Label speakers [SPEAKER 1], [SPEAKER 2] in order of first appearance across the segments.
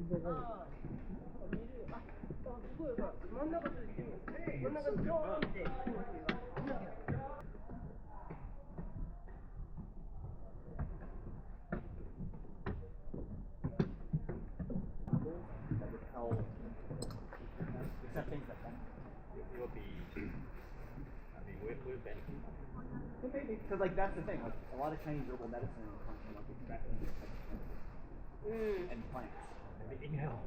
[SPEAKER 1] Because like that's the thing, like a lot of Chinese herbal medicine comes from like extracting and plants. Inhale.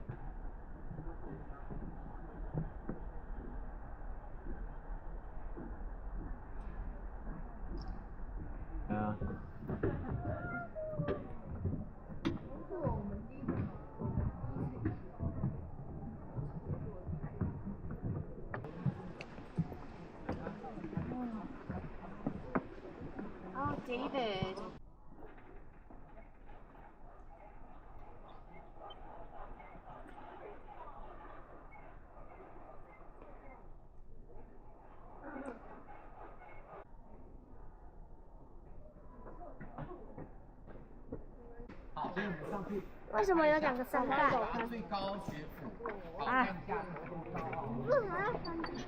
[SPEAKER 1] Yeah.
[SPEAKER 2] Oh, David.
[SPEAKER 3] 为什么有两个声带？
[SPEAKER 4] 最高学府
[SPEAKER 3] 啊！为什么要翻这个？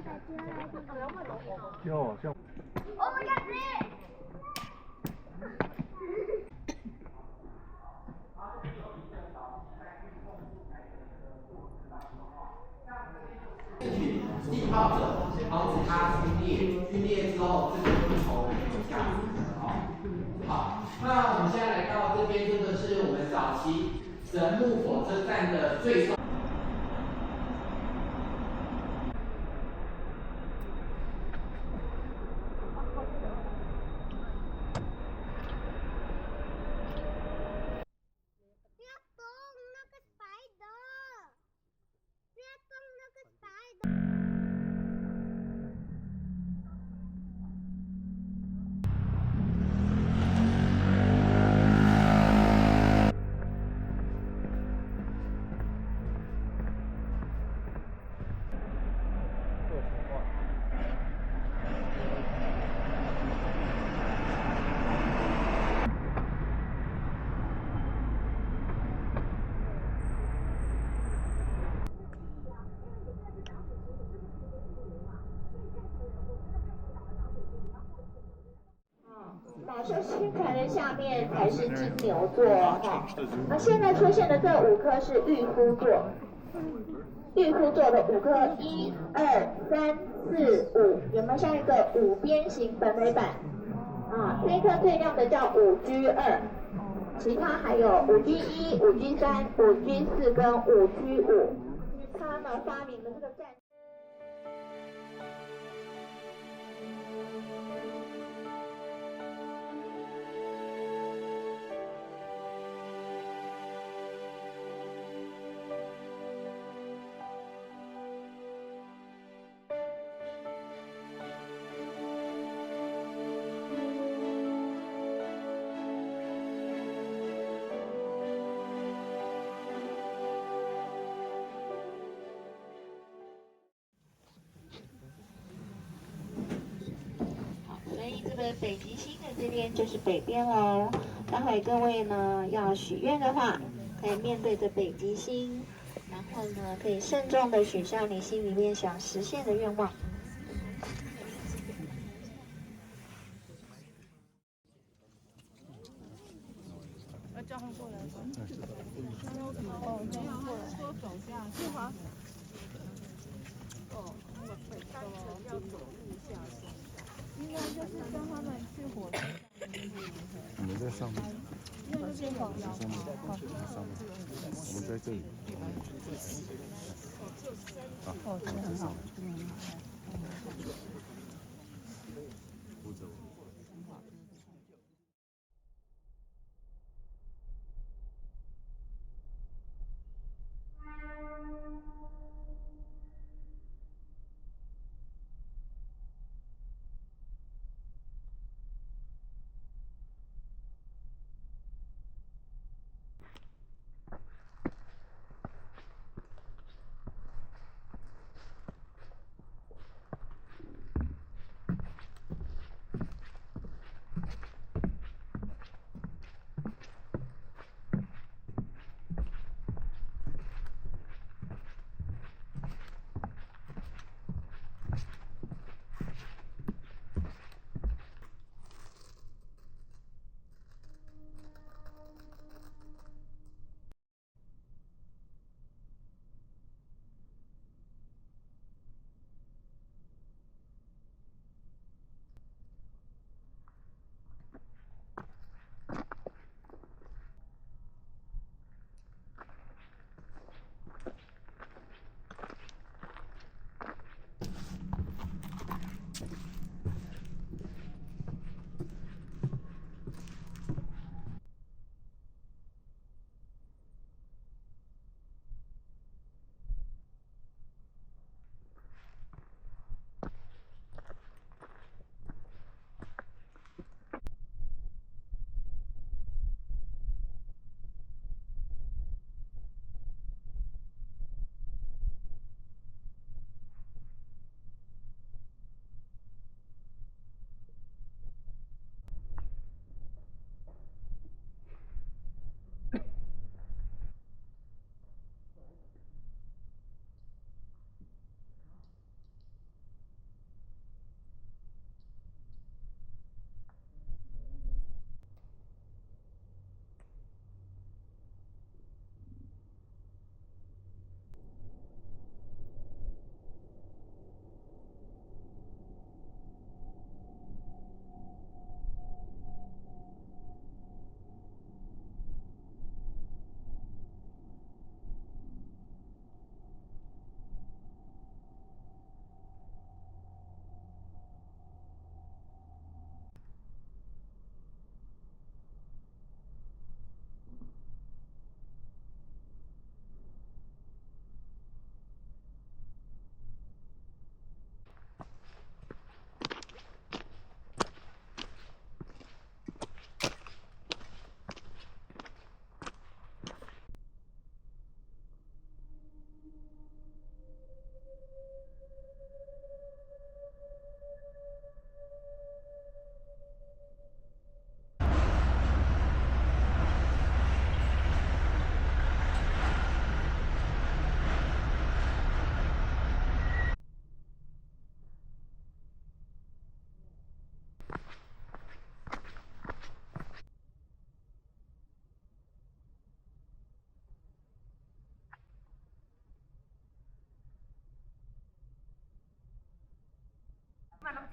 [SPEAKER 1] 就。
[SPEAKER 3] Oh my god！
[SPEAKER 4] 浸泡者，防止它皲裂，皲裂之后这个就头这样子。好，那我们现在来到这边，这个是我们早期神木火车站的最终。
[SPEAKER 2] 马寿星台的下面才是金牛座哈。那现在出现的这5颗是御夫座，御夫座的5颗，1、2、3、4、5，有没有像一个5边形本垒板？啊，这一颗最亮的叫5G2，其他还有5G1、5G3、5G4跟5G5。他呢发明了这个战。所以这个北极星的这边就是北边喽。待会各位呢要许愿的话，可以面对着北极星，然后呢可以慎重的许下你心里面想实现的愿望。
[SPEAKER 5] 要叫他过来吗？哦，这样过来，说走下去吗？哦，那个北单程要走路下去。应该就是跟他们去火车站。
[SPEAKER 6] 我们在上面。
[SPEAKER 5] 因为那边有阳
[SPEAKER 6] 上面，上面。我们在这里。
[SPEAKER 5] 哦，这很好，这很好。
[SPEAKER 6] 负责。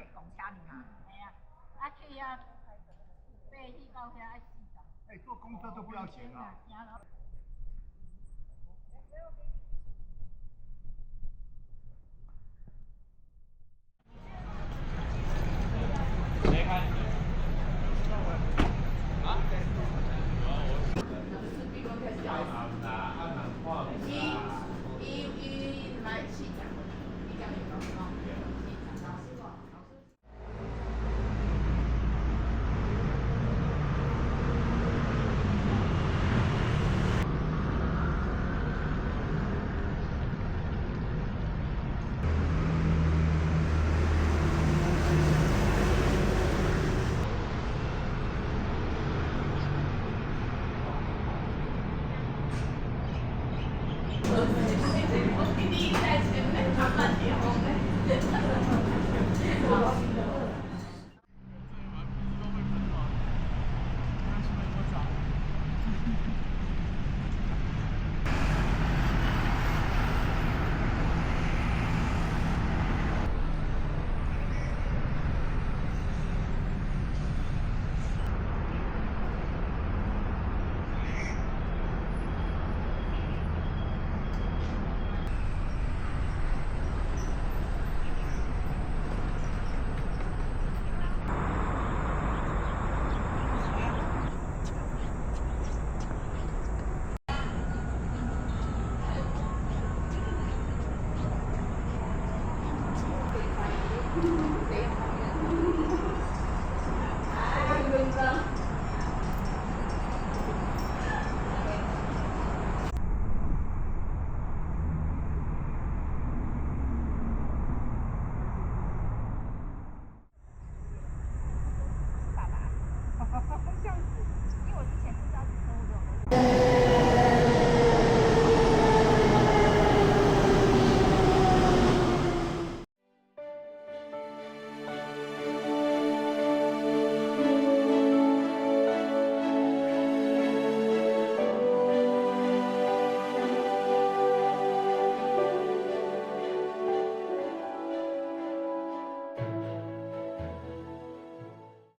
[SPEAKER 7] 坐公车尔嘛。哎呀，啊去遐爬去到遐爱死的。
[SPEAKER 8] 哎，坐公车都不要钱啊。
[SPEAKER 7] 行了。